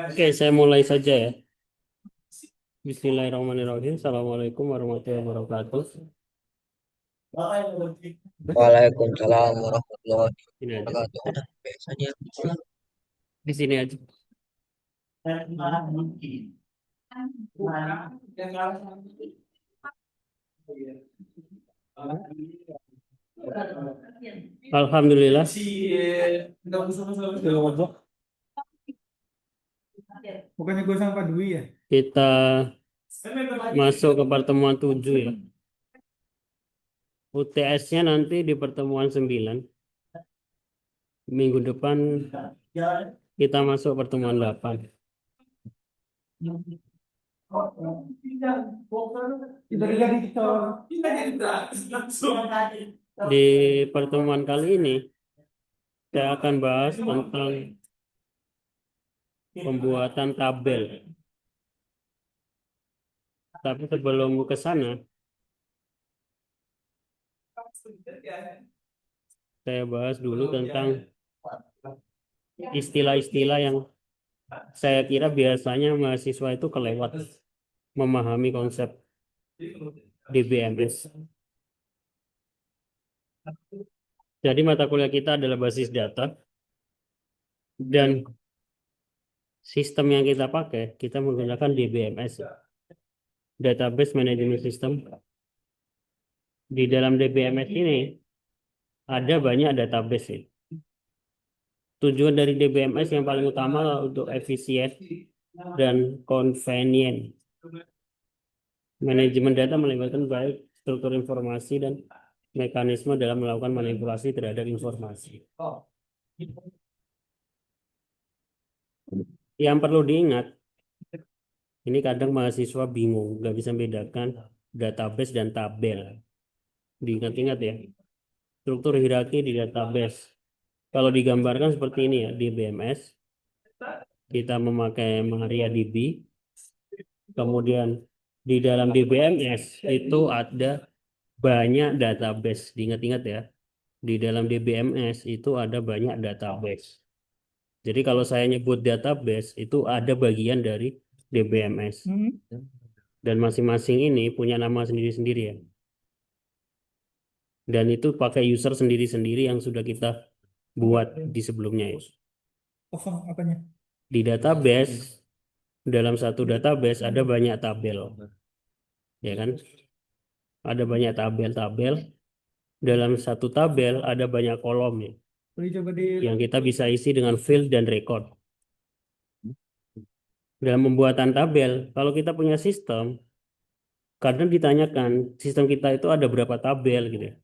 Oke, saya mulai saja ya. Bismillahirrahmanirrahim. Assalamualaikum warahmatullahi wabarakatuh. Waalaikumsalam warahmatullahi Ini aja. wabarakatuh. Udah biasanya Di sini aja. Alhamdulillah. Bukannya gue sama Pak Dwi ya? Kita masuk ke pertemuan 7 ya. UTS-nya nanti di pertemuan 9. Minggu depan kita masuk pertemuan 8. Di pertemuan kali ini saya akan bahas tentang pembuatan tabel. Tapi sebelum ke sana, saya bahas dulu tentang istilah-istilah yang saya kira biasanya mahasiswa itu kelewat memahami konsep DBMS. Jadi mata kuliah kita adalah basis data dan sistem yang kita pakai, kita menggunakan DBMS, Database Management System. Di dalam DBMS ini ada banyak database ya. Tujuan dari DBMS yang paling utama untuk efisien dan convenient. Manajemen data melibatkan baik struktur informasi dan mekanisme dalam melakukan manipulasi terhadap informasi. Yang perlu diingat, ini kadang mahasiswa bingung, nggak bisa membedakan database dan tabel. Diingat-ingat ya, struktur hierarki di database. Kalau digambarkan seperti ini ya, di BMS, kita memakai MariaDB, kemudian di dalam DBMS itu ada banyak database. Diingat-ingat ya, di dalam DBMS itu ada banyak database. Jadi kalau saya nyebut database itu ada bagian dari DBMS. Dan masing-masing ini punya nama sendiri-sendiri ya. Dan itu pakai user sendiri-sendiri yang sudah kita buat di sebelumnya ya. Kosong apanya? Di database, dalam satu database ada banyak tabel. Ya kan? Ada banyak tabel-tabel. Dalam satu tabel ada banyak kolom ya, Boleh coba di yang kita bisa isi dengan field dan record. Dalam pembuatan tabel, kalau kita punya sistem, kadang ditanyakan sistem kita itu ada berapa tabel gitu ya.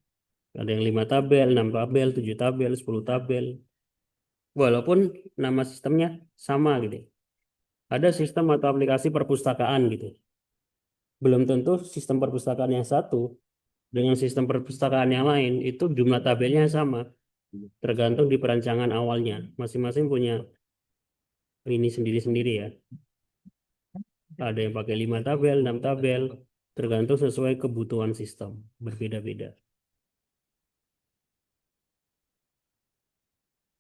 Ada yang 5 tabel, 6 tabel, 7 tabel, 10 tabel. Walaupun nama sistemnya sama gitu ya. Ada sistem atau aplikasi perpustakaan gitu. Belum tentu sistem perpustakaan yang satu dengan sistem perpustakaan yang lain itu jumlah tabelnya sama. Tergantung di perancangan awalnya. Masing-masing punya ini sendiri-sendiri ya. Ada yang pakai 5 tabel, 6 tabel. Tergantung sesuai kebutuhan sistem. Berbeda-beda.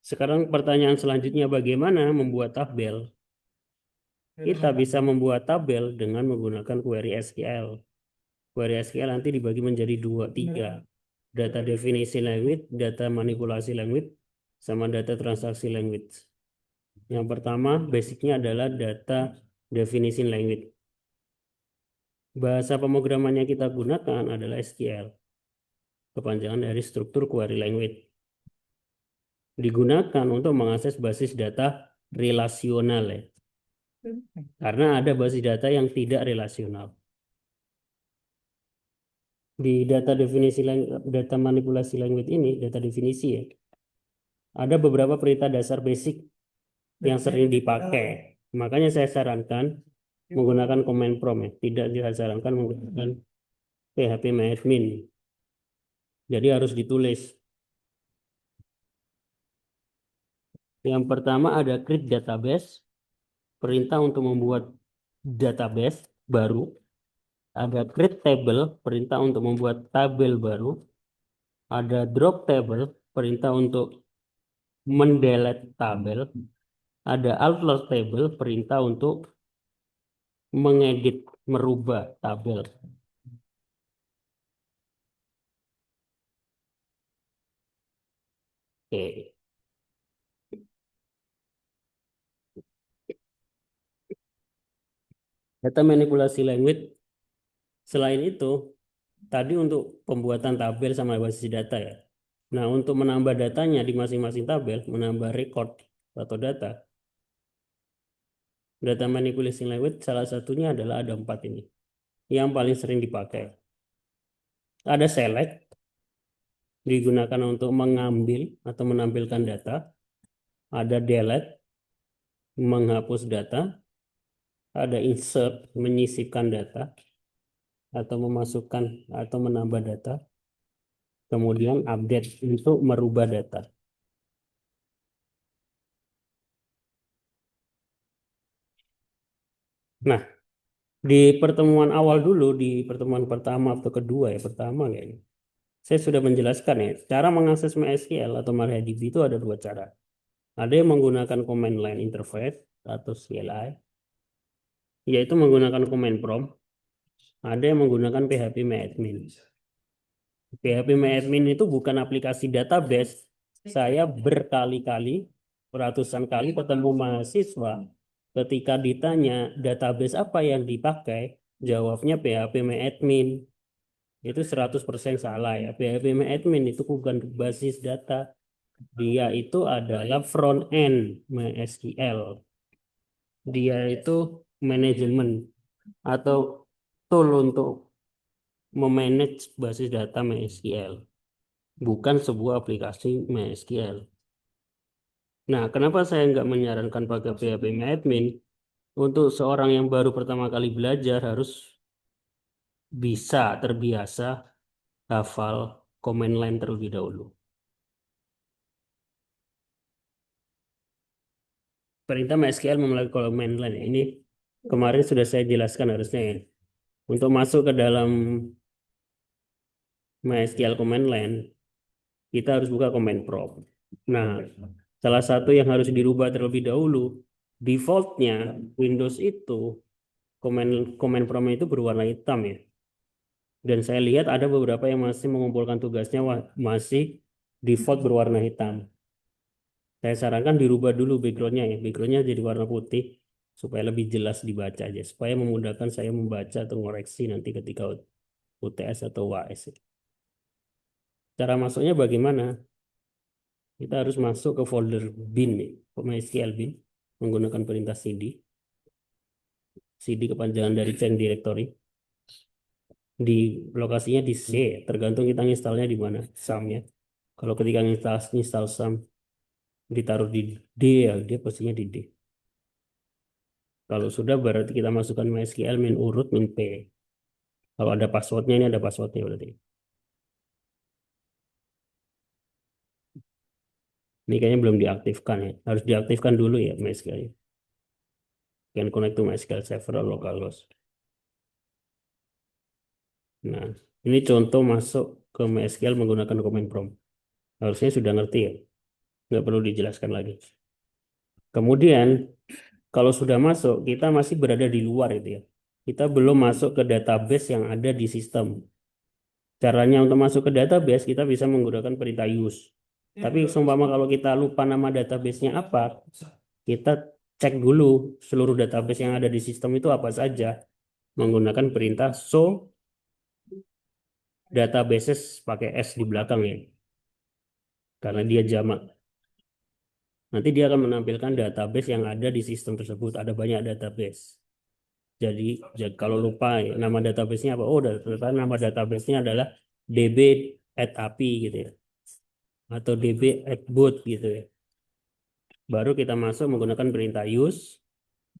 Sekarang pertanyaan selanjutnya, bagaimana membuat tabel? Kita bisa membuat tabel dengan menggunakan query SQL. Query SQL nanti dibagi menjadi 3. Data definisi language, data manipulasi language, sama data transaksi language. Yang pertama, basicnya adalah data definisi language. Bahasa pemrograman yang kita gunakan adalah SQL. Kepanjangan dari struktur query language. Digunakan untuk mengakses basis data relasional ya. Karena ada basis data yang tidak relasional. Di data definisi data manipulasi language ini, data definisi ya, ada beberapa perintah dasar basic yang sering dipakai. Makanya saya sarankan menggunakan command prompt ya. Tidak disarankan menggunakan php-myadmin. Jadi harus ditulis. Yang pertama ada create database, perintah untuk membuat database baru. Ada create table, perintah untuk membuat tabel baru. Ada drop table, perintah untuk mendelete tabel, ada alter table, perintah untuk mengedit, merubah tabel. Oke. Data manipulasi language. Selain itu, tadi untuk pembuatan tabel sama basis data ya. Nah, untuk menambah datanya di masing-masing tabel, menambah record atau data manipulation language salah satunya adalah ada 4 ini. Yang paling sering dipakai. Ada select, digunakan untuk mengambil atau menampilkan data. Ada delete, menghapus data. Ada insert, menyisipkan data atau memasukkan atau menambah data. Kemudian update untuk merubah data. Nah, di pertemuan awal dulu, di pertemuan pertama atau kedua ya, pertama kayaknya. Saya sudah menjelaskan ya, cara mengakses MySQL atau MariaDB itu ada 2 cara. Ada yang menggunakan command line interface atau CLI, yaitu menggunakan command prompt. Ada yang menggunakan phpMyAdmin. phpMyAdmin itu bukan aplikasi database. Saya berkali-kali, ratusan kali ketemu mahasiswa, ketika ditanya database apa yang dipakai, jawabnya phpMyAdmin. Itu 100% salah ya. phpMyAdmin itu bukan basis data. Dia itu adalah front end MySQL. Dia itu manajemen atau tool untuk memanage basis data MySQL. Bukan sebuah aplikasi MySQL. Nah, kenapa saya nggak menyarankan pakai phpMyAdmin? Untuk seorang yang baru pertama kali belajar harus bisa terbiasa hafal command line terlebih dahulu. Perintah MySQL melalui command line. Ini kemarin sudah saya jelaskan harusnya ya. Untuk masuk ke dalam MySQL command line, kita harus buka command prompt. Nah, salah satu yang harus dirubah terlebih dahulu, defaultnya Windows itu command command prompt itu berwarna hitam ya. Dan saya lihat ada beberapa yang masih mengumpulkan tugasnya masih default berwarna hitam. Saya sarankan dirubah dulu backgroundnya ya. Backgroundnya jadi warna putih supaya lebih jelas dibaca aja. Supaya memudahkan saya membaca atau ngoreksi nanti ketika UTS atau UAS. Cara masuknya bagaimana? Kita harus masuk ke folder bin nih, MySQL bin menggunakan perintah cd. CD kepanjangan dari change directory. Di lokasinya di C, tergantung kita installnya di mana, sumnya. Kalau ketika install sum ditaruh di D ya, dia posisinya di D. Kalau sudah berarti kita masukkan MySQL min urut min P. Kalau ada passwordnya, ini ada passwordnya berarti. Ini kayaknya belum diaktifkan ya. Harus diaktifkan dulu ya MySQL. Can connect to MySQL server or localhost. Nah, ini contoh masuk ke MySQL menggunakan command prompt. Harusnya sudah ngerti ya. Nggak perlu dijelaskan lagi. Kemudian, kalau sudah masuk, kita masih berada di luar itu ya. Kita belum masuk ke database yang ada di sistem. Caranya untuk masuk ke database, kita bisa menggunakan perintah use. Tapi seumpama kalau kita lupa nama database-nya apa, kita cek dulu seluruh database yang ada di sistem itu apa saja. Menggunakan perintah show databases pakai S di belakang ya. Karena dia jamak. Nanti dia akan menampilkan database yang ada di sistem tersebut. Ada banyak database. Jadi kalau lupa ya, nama database-nya apa? Oh, ternyata nama database-nya adalah db at api gitu ya. Atau db at boot gitu ya. Baru kita masuk menggunakan perintah use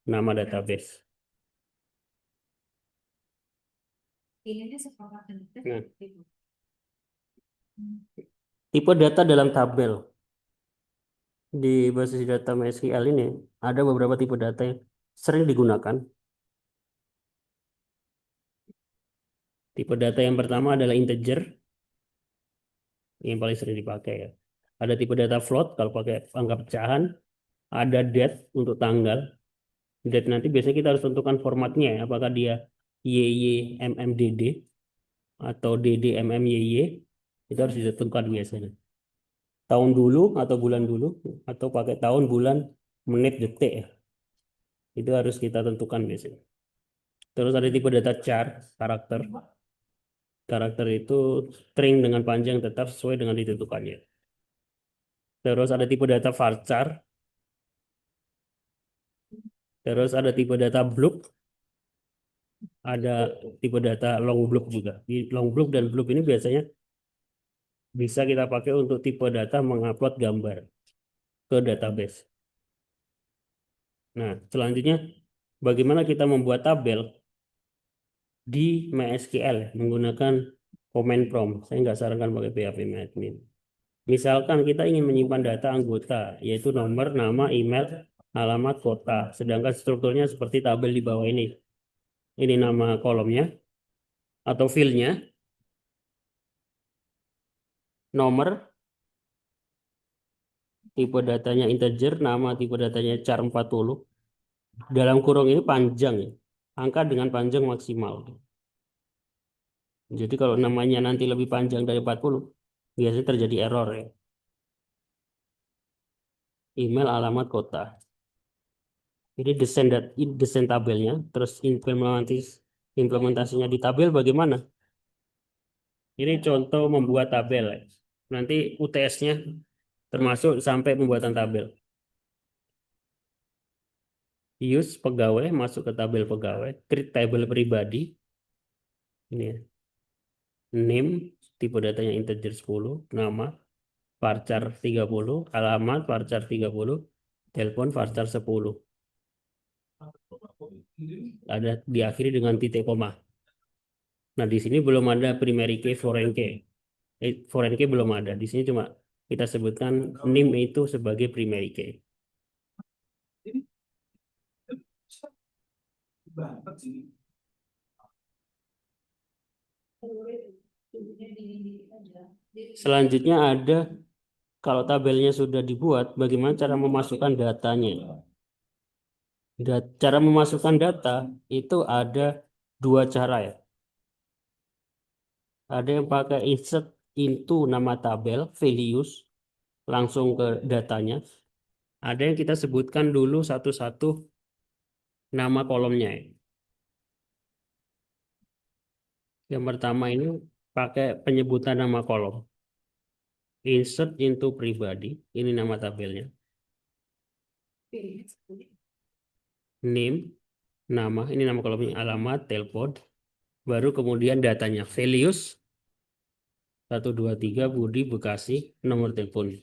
nama database. Nah, tipe data dalam tabel di basis data MySQL ini ada beberapa tipe data yang sering digunakan. Tipe data yang pertama adalah integer, yang paling sering dipakai ya. Ada tipe data float kalau pakai angka pecahan, ada date untuk tanggal. Date nanti biasanya kita harus tentukan formatnya ya, apakah dia YYMMDD atau DDMMYY, itu harus ditentukan biasanya. Tahun dulu atau bulan dulu, atau pakai tahun, bulan, menit, detik ya. Itu harus kita tentukan biasanya. Terus ada tipe data char, karakter. Karakter itu string dengan panjang tetap sesuai dengan ditentukannya. Terus ada tipe data varchar. Terus ada tipe data block. Ada tipe data long block juga. Di long block dan block ini biasanya bisa kita pakai untuk tipe data mengupload gambar ke database. Nah, selanjutnya bagaimana kita membuat tabel di MySQL menggunakan command prompt. Saya nggak sarankan pakai PHP-admin. Misalkan kita ingin menyimpan data anggota, yaitu nomor, nama, email, alamat, kota. Sedangkan strukturnya seperti tabel di bawah ini. Ini nama kolomnya atau fieldnya, nomor, tipe datanya integer, nama tipe datanya char 40. Dalam kurung ini panjang ya. Angka dengan panjang maksimal. Jadi kalau namanya nanti lebih panjang dari 40, biasanya terjadi error ya. Email, alamat, kota. Jadi desain tabelnya, terus implementasinya di tabel bagaimana? Ini contoh membuat tabel ya. Nanti UTS-nya termasuk sampai pembuatan tabel. Use pegawai masuk ke tabel pegawai, create tabel pribadi. Ini ya. Name tipe datanya integer 10, nama varchar 30, alamat varchar 30, telepon varchar 10. Ada diakhiri dengan titik koma. Nah, di sini belum ada primary key, foreign key. Foreign key belum ada. Di sini cuma kita sebutkan name itu sebagai primary key. Selanjutnya ada, kalau tabelnya sudah dibuat, bagaimana cara memasukkan datanya? Cara memasukkan data itu ada dua cara ya. Ada yang pakai insert into nama tabel, values, langsung ke datanya. Ada yang kita sebutkan dulu satu-satu nama kolomnya ya. Yang pertama ini pakai penyebutan nama kolom. Insert into pribadi, ini nama tabelnya. Name, nama, ini nama kolomnya, alamat, telepon. Baru kemudian datanya, values, 123 Budi, Bekasi, nomor telepon.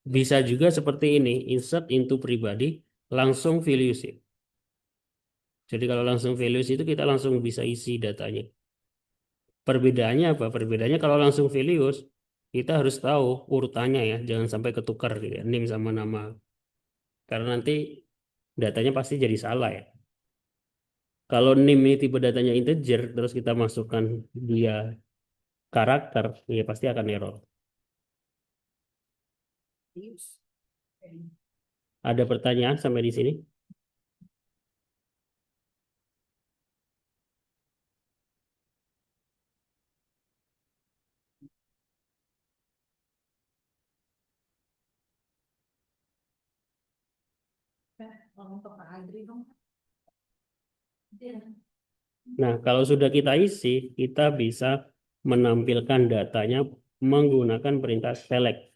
Bisa juga seperti ini, insert into pribadi, langsung values ya. Jadi kalau langsung values itu kita langsung bisa isi datanya. Perbedaannya apa? Perbedaannya kalau langsung values, kita harus tahu urutannya ya, jangan sampai ketukar gitu ya, name sama nama. Karena nanti datanya pasti jadi salah ya. Kalau name ini tipe datanya integer, terus kita masukkan dia karakter, ya pasti akan error. Ada pertanyaan sampai di sini? Nah, kalau sudah kita isi, kita bisa menampilkan datanya menggunakan perintah select.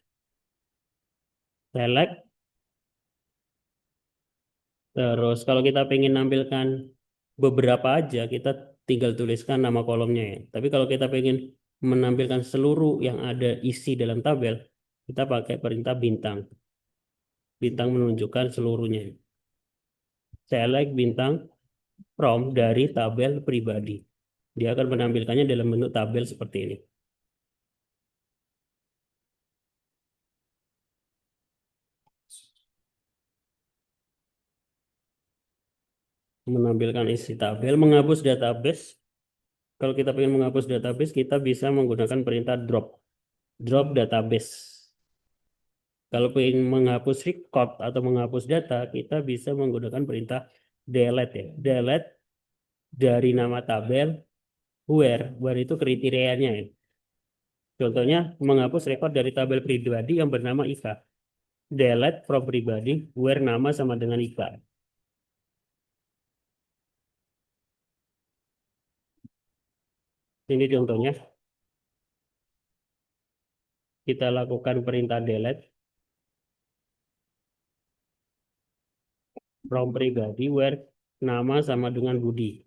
Select. Terus kalau kita ingin nampilkan beberapa aja, kita tinggal tuliskan nama kolomnya ya. Tapi kalau kita ingin menampilkan seluruh yang ada isi dalam tabel, kita pakai perintah bintang. Bintang menunjukkan seluruhnya. Select bintang from dari tabel pribadi. Dia akan menampilkannya dalam bentuk tabel seperti ini. Menampilkan isi tabel, menghapus database. Kalau kita ingin menghapus database, kita bisa menggunakan perintah drop. Drop database. Kalau ingin menghapus record atau menghapus data, kita bisa menggunakan perintah delete ya. Delete dari nama tabel where itu kriterianya ya. Contohnya menghapus rekod dari tabel pribadi yang bernama Ika. Delete from pribadi where nama sama dengan Ika. Ini contohnya. Kita lakukan perintah delete from pribadi where nama sama dengan Budi.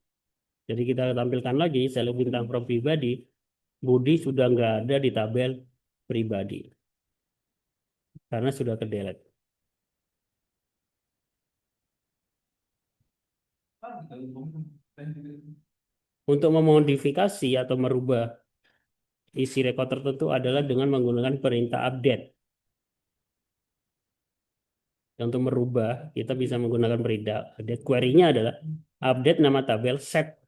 Jadi kita tampilkan lagi sel bintang from pribadi. Budi sudah nggak ada di tabel pribadi karena sudah ke delete. Untuk memodifikasi atau merubah isi rekod tertentu adalah dengan menggunakan perintah update. Untuk merubah, kita bisa menggunakan perintah update. Query-nya adalah update nama tabel set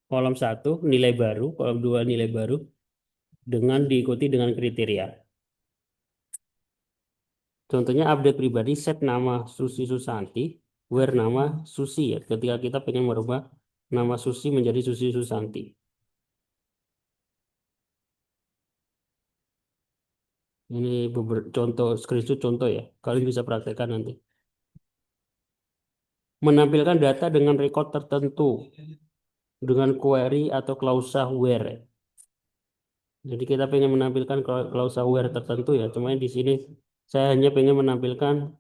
kolom 1 nilai baru, kolom 2 nilai baru dengan diikuti dengan kriteria. Contohnya update pribadi set nama Susi Susanti, where nama Susi ya. Ketika kita pengen merubah nama Susi menjadi Susi Susanti. Ini beberapa contoh screenshot contoh ya. Kalian bisa praktekkan nanti. Menampilkan data dengan record tertentu dengan query atau klausa where. Jadi kita pengen menampilkan klausa where tertentu ya. Cuma di sini saya hanya pengen menampilkan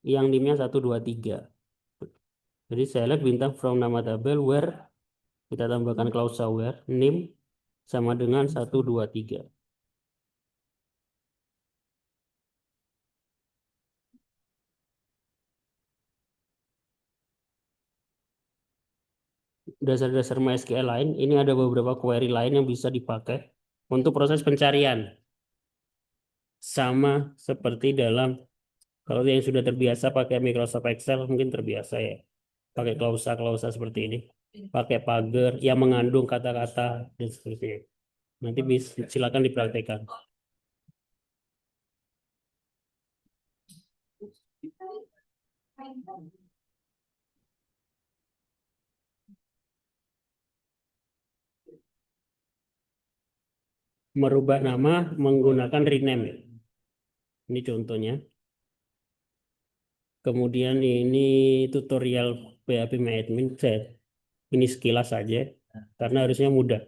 yang NIM-nya 1 2 3. Jadi select bintang from nama tabel where kita tambahkan klausa where NIM sama dengan 1 2 3. Dasar-dasar MySQL lain, ini ada beberapa query lain yang bisa dipakai untuk proses pencarian. Sama seperti dalam, kalau yang sudah terbiasa pakai Microsoft Excel mungkin terbiasa ya. Pakai klausa-klausa seperti ini. Pakai pagar yang mengandung kata-kata dan seterusnya. Nanti silakan dipraktekkan. Merubah nama menggunakan rename. Ini contohnya. Kemudian ini tutorial PHP MyAdmin set. Ini sekilas saja karena harusnya mudah.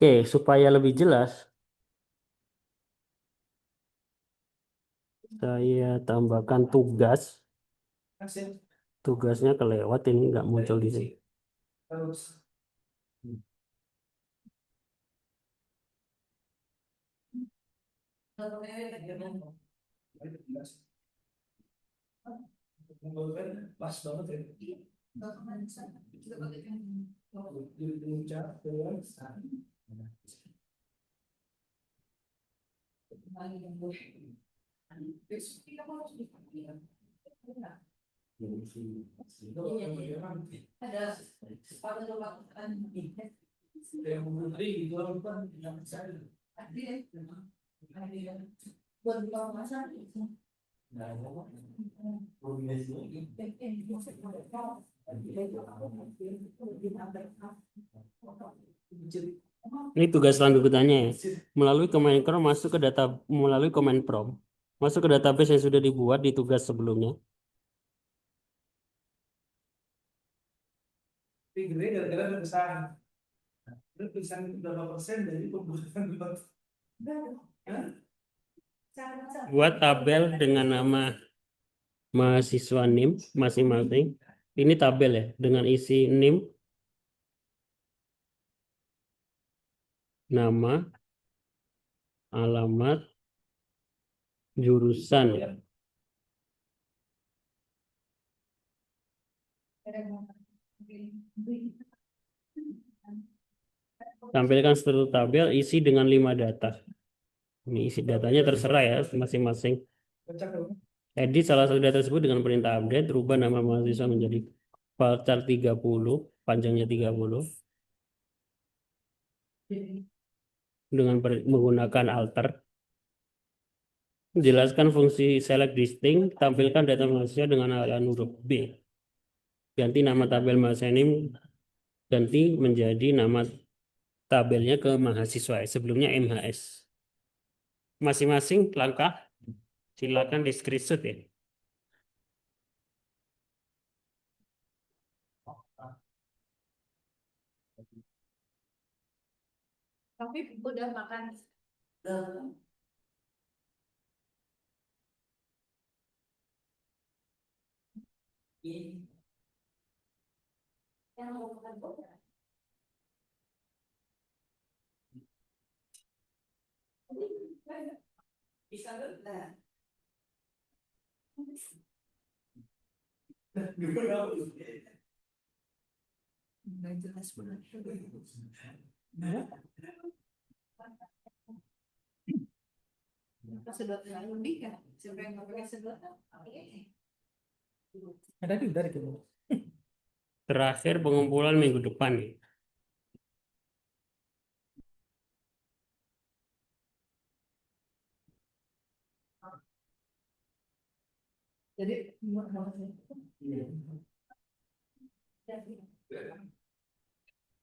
Oke, supaya lebih jelas, saya tambahkan tugas. Tugasnya kelewat, ini nggak muncul di sini. Ini tugas lanjutannya ya. Melalui command prompt masuk ke data melalui command prompt masuk ke database yang sudah dibuat di tugas sebelumnya. Gede gara-gara ada pesan. Terus pesan itu berapa persen dari pembuatan Buat tabel dengan nama mahasiswa NIM masing-masing. Ini tabel ya dengan isi NIM, nama, alamat, jurusan ya. Tampilkan struktur tabel isi dengan 5 data. Ini isi datanya terserah ya masing-masing. Edit salah satu data tersebut dengan perintah update, rubah nama mahasiswa menjadi varchar 30, panjangnya 30. dengan menggunakan alter. Jelaskan fungsi select distinct, tampilkan data mahasiswa dengan halaman huruf B. Ganti nama tabel mahasiswa ini ganti menjadi nama tabelnya ke mahasiswa. Sebelumnya MHS. Masing-masing langkah silakan di screenshot ya. Tapi udah makan. Yang mau makan bukan? Bisa enggak? Nggak jelas banget. Sedot lebih kan? Siapa yang nggak pakai sedotan? Ada di dari gitu. Terakhir pengumpulan minggu depan ya. Jadi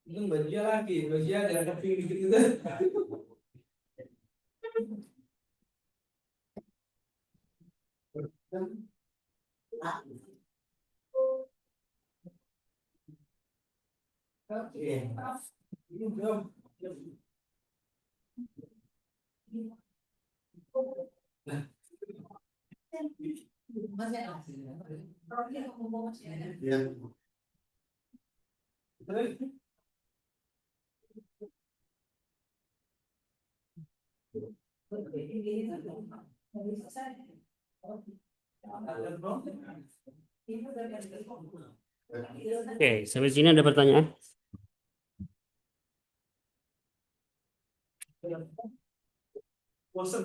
Itu bajia lagi, bajia ada kopi dikit gitu. Oke. Ini belum. masih ada. Roti yang mau masih ada. Ya. Oke, sampai sini ada pertanyaan? Bosen.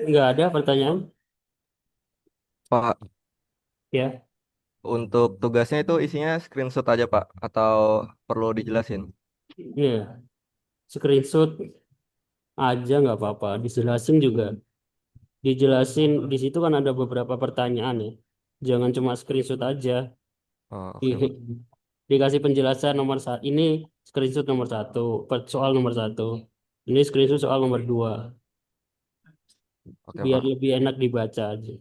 Enggak ada pertanyaan? Pak, Ya, untuk tugasnya itu isinya screenshot aja, Pak, atau perlu dijelasin? ya. Screenshot aja nggak apa-apa. Dijelasin juga. Dijelasin di situ kan ada beberapa pertanyaan ya. Jangan cuma screenshot aja. Oh, Di- oke, Pak. Dikasih penjelasan nomor satu. Ini screenshot nomor satu. Soal nomor satu. Ini screenshot soal nomor dua. Oke, Biar Pak. lebih enak dibaca aja.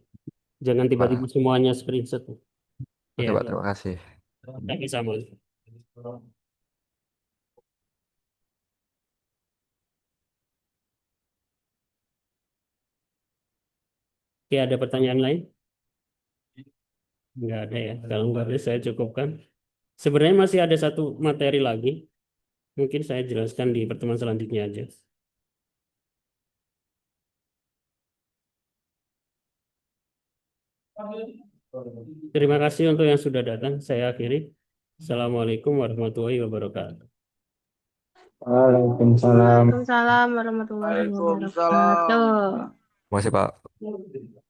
Jangan tiba-tiba Pak. semuanya screenshot. Oke, Ya, Pak. Terima kasih. tapi sama. Oke, ada pertanyaan lain? Nggak ada ya. Kalau nggak ada, saya cukupkan. Sebenarnya masih ada satu materi lagi. Mungkin saya jelaskan di pertemuan selanjutnya aja. Terima kasih untuk yang sudah datang. Saya akhiri. Assalamualaikum warahmatullahi wabarakatuh. Waalaikumsalam warahmatullahi Waalaikumsalam. wabarakatuh. Terima kasih, Pak.